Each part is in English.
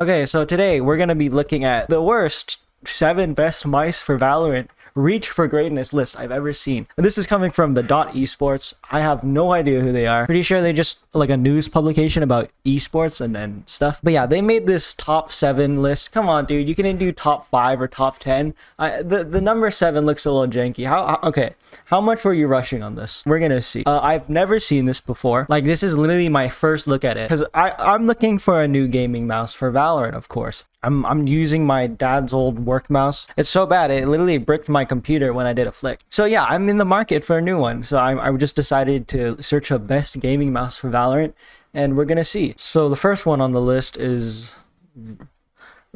Okay, so today we're gonna be looking at the worst 7 best mice for Valorant reach for greatness list I've ever seen. And this is coming from the Esports. I have no idea who they are. Pretty sure they just like a news publication about esports and stuff. But yeah, they made this top 7 list. Come on, dude, you can do top 5 or top 10. The number 7 looks a little janky. Okay, how much were you rushing on this? We're gonna see. I've never seen this before. Like, this is literally my first look at it because I'm looking for a new gaming mouse for Valorant, of course. I'm using my dad's old work mouse. It's so bad, it literally bricked my computer when I did a flick. So yeah, I'm in the market for a new one. So I just decided to search a best gaming mouse for Valorant, and we're gonna see. So the first one on the list is...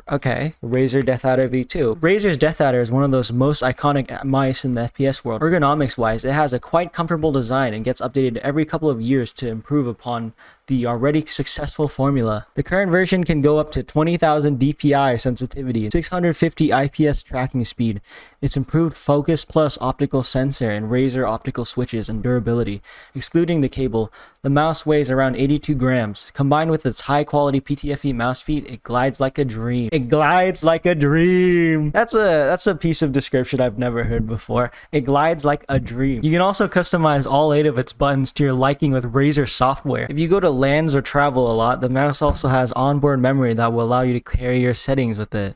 okay, Razer Death Adder V2. Razer's Death Adder is one of those most iconic mice in the FPS world. Ergonomics wise, it has a quite comfortable design and gets updated every couple of years to improve upon the already successful formula. The current version can go up to 20,000 DPI sensitivity, 650 IPS tracking speed. Its improved focus plus optical sensor and Razer optical switches and durability. Excluding the cable, the mouse weighs around 82 grams. Combined with its high quality PTFE mouse feet, it glides like a dream. It glides like a dream. That's a piece of description I've never heard before. It glides like a dream. You can also customize all 8 of its buttons to your liking with Razer software. If you go to lands or travel a lot, the mouse also has onboard memory that will allow you to carry your settings with it.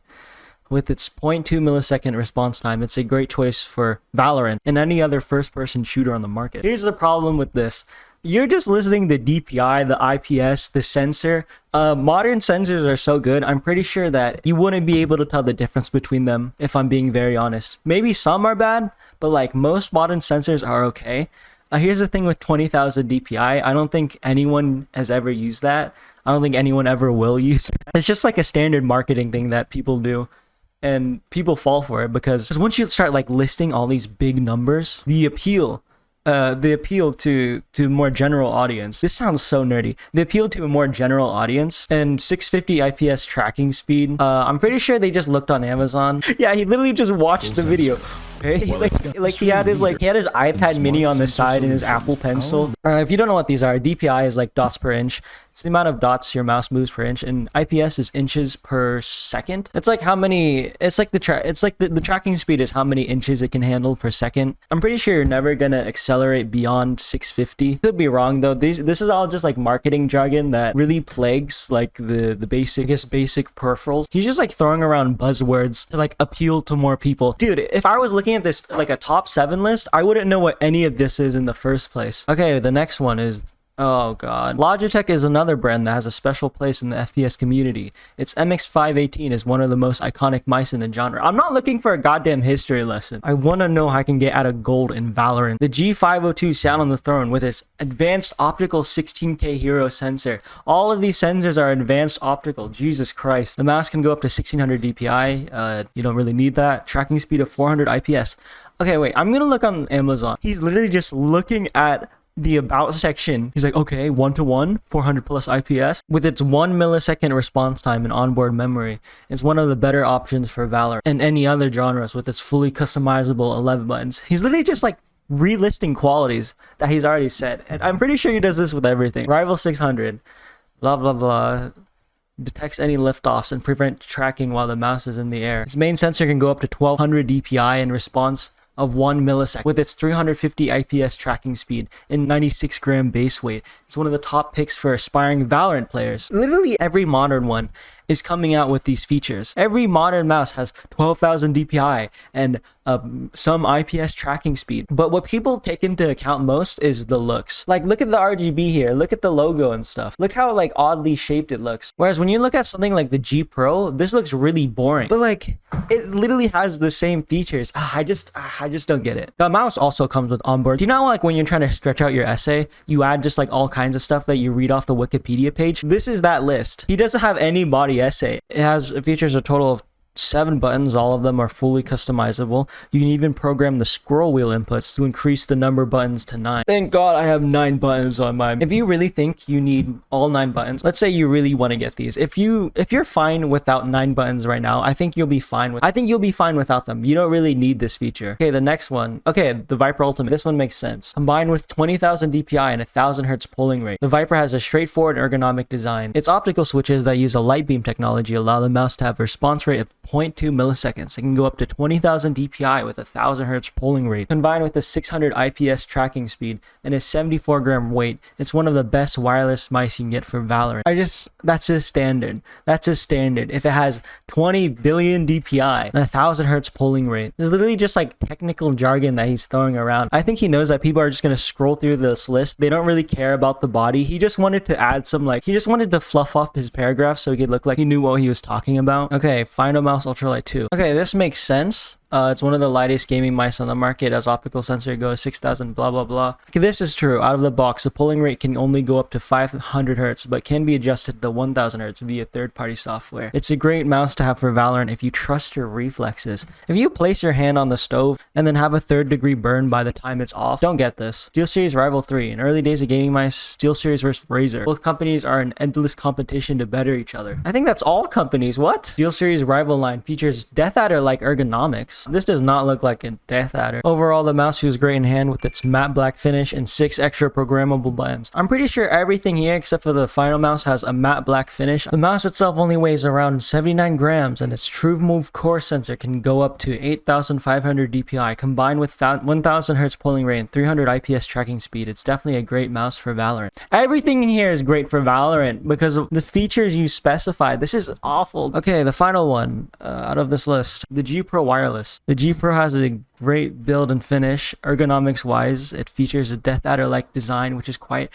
With its 0.2 millisecond response time, it's a great choice for Valorant and any other first-person shooter on the market. Here's the problem with this. You're just listening to DPI, the IPS, the sensor. Modern sensors are so good, I'm pretty sure that you wouldn't be able to tell the difference between them, if I'm being very honest. Maybe some are bad, but like most modern sensors are okay. Here's the thing with 20,000 DPI. I don't think anyone has ever used that. I don't think anyone ever will use that. It's just like a standard marketing thing that people do. And people fall for it because once you start like listing all these big numbers, the appeal to a more general audience. This sounds so nerdy. The appeal to a more general audience and 650 IPS tracking speed. I'm pretty sure they just looked on Amazon. Yeah, he literally just watched the video. Okay? Like he had his iPad mini on the side and his Apple Pencil. If you don't know what these are, DPI is like dots per inch. It's the amount of dots your mouse moves per inch, and IPS is inches per second. It's like how many. It's like the tracking speed is how many inches it can handle per second. I'm pretty sure you're never gonna accelerate beyond 650. Could be wrong though. This is all just like marketing jargon that really plagues like the basic peripherals. He's just like throwing around buzzwords to like appeal to more people. Dude, if I was looking at this like a top 7 list, I wouldn't know what any of this is in the first place. Okay, the next one is... oh god. Logitech is another brand that has a special place in the FPS community. Its MX518 is one of the most iconic mice in the genre. I'm not looking for a goddamn history lesson. I want to know how I can get out of gold in Valorant. The G502 sat on the throne with its advanced optical 16K hero sensor. All of these sensors are advanced optical. Jesus Christ. The mouse can go up to 1600 DPI. You don't really need that. Tracking speed of 400 IPS. Okay, wait. I'm gonna look on Amazon. He's literally just looking at the about section. He's like, okay, 1-to-1, 400 plus IPS. With its 1 millisecond response time and onboard memory, it's one of the better options for Valorant and any other genres with its fully customizable 11 buttons. He's literally just like relisting qualities that he's already said. And I'm pretty sure he does this with everything. Rival 600, blah, blah, blah. Detects any liftoffs and prevent tracking while the mouse is in the air. Its main sensor can go up to 1200 DPI in response of 1 millisecond with its 350 IPS tracking speed and 96 gram base weight. It's one of the top picks for aspiring Valorant players. Literally every modern one is coming out with these features. Every modern mouse has 12,000 DPI and some IPS tracking speed. But what people take into account most is the looks. Like, look at the RGB here. Look at the logo and stuff. Look how like oddly shaped it looks. Whereas when you look at something like the G Pro, this looks really boring. But like, it literally has the same features. I just don't get it. The mouse also comes with onboard. Do you know like when you're trying to stretch out your essay, you add just like all kinds of stuff that you read off the Wikipedia page? This is that list. He doesn't have any body essay. It features a total of 7 buttons. All of them are fully customizable. You can even program the scroll wheel inputs to increase the number of buttons to 9. Thank God I have 9 buttons on mine. If you really think you need all 9 buttons, let's say you really want to get these. If you're fine without 9 buttons right now, I think you'll be fine without them. You don't really need this feature. Okay, the next one. Okay, the Viper Ultimate. This one makes sense. Combined with 20,000 DPI and 1,000 Hz polling rate, the Viper has a straightforward ergonomic design. Its optical switches that use a light beam technology allow the mouse to have a response rate of 0.2 milliseconds. It can go up to 20,000 DPI with a 1,000 Hz polling rate. Combined with a 600 IPS tracking speed and a 74 gram weight, it's one of the best wireless mice you can get for Valorant. That's his standard. That's his standard. If it has 20 billion DPI and a 1,000 Hz polling rate, it's literally just like technical jargon that he's throwing around. I think he knows that people are just going to scroll through this list. They don't really care about the body. He just wanted to add some, like, he just wanted to fluff up his paragraph so he could look like he knew what he was talking about. Okay, Final Mouse Ultralight 2. Okay, this makes sense. It's one of the lightest gaming mice on the market. As optical sensor goes 6,000 blah blah blah. Okay, this is true. Out of the box, the polling rate can only go up to 500 Hz, but can be adjusted to 1,000 Hz via third-party software. It's a great mouse to have for Valorant if you trust your reflexes. If you place your hand on the stove and then have a third-degree burn by the time it's off, don't get this. SteelSeries Rival 3. In early days of gaming mice, SteelSeries versus Razer. Both companies are in endless competition to better each other. I think that's all companies. What? SteelSeries Rival line features Death Adder-like ergonomics. This does not look like a Death Adder. Overall, the mouse feels great in hand with its matte black finish and 6 extra programmable buttons. I'm pretty sure everything here except for the Final Mouse has a matte black finish. The mouse itself only weighs around 79 grams and its TrueMove core sensor can go up to 8,500 DPI combined with 1,000 Hz polling rate and 300 IPS tracking speed. It's definitely a great mouse for Valorant. Everything in here is great for Valorant because of the features you specified. This is awful. Okay, the final one out of this list, the G Pro Wireless. The G Pro has a great build and finish. Ergonomics wise, it features a Death Adder like design, which is quite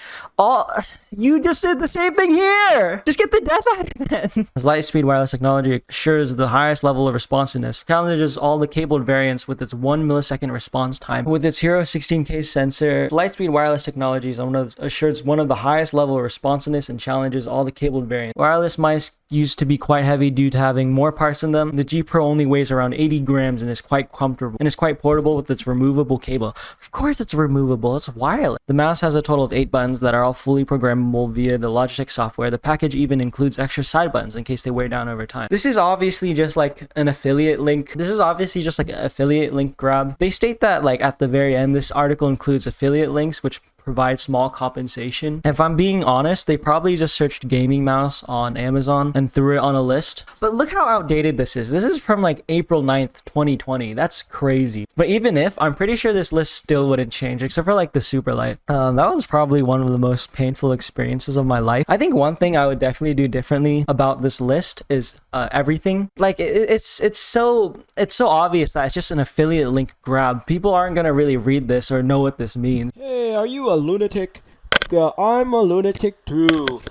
you just did the same thing here. Just get the Death Adder then. Its light speed wireless technology assures the highest level of responsiveness, challenges all the cabled variants with its 1 millisecond response time. With its Hero 16K sensor, Lightspeed wireless technology assures one of the highest level of responsiveness and challenges all the cabled variants. Wireless mice used to be quite heavy due to having more parts in them. The G Pro only weighs around 80 grams and is quite comfortable and is quite portable with its removable cable. Of course it's removable, it's wireless. The mouse has a total of 8 buttons that are all fully programmable via the Logitech software. The package even includes extra side buttons in case they wear down over time. This is obviously just like an affiliate link. This is obviously just like an affiliate link grab. They state that like at the very end, this article includes affiliate links which provide small compensation. If I'm being honest, they probably just searched gaming mouse on Amazon and threw it on a list. But look how outdated this is. This is from like April 9th, 2020. That's crazy. But even if, I'm pretty sure this list still wouldn't change, except for like the super light. That was probably one of the most painful experiences of my life. I think one thing I would definitely do differently about this list is everything. Like it's so obvious that it's just an affiliate link grab. People aren't gonna really read this or know what this means. Hey, are you a lunatic? Yeah, I'm a lunatic too.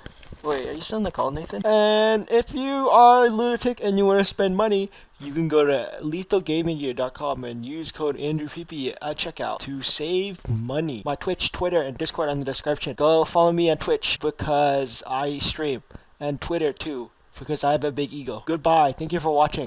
Wait, are you still in the call, Nathan? And if you are a lunatic and you want to spend money, you can go to lethalgaminggear.com and use code andrewpp at checkout to save money. My Twitch, Twitter, and Discord in the description. Go follow me on Twitch because I stream, and Twitter too because I have a big ego. Goodbye. Thank you for watching.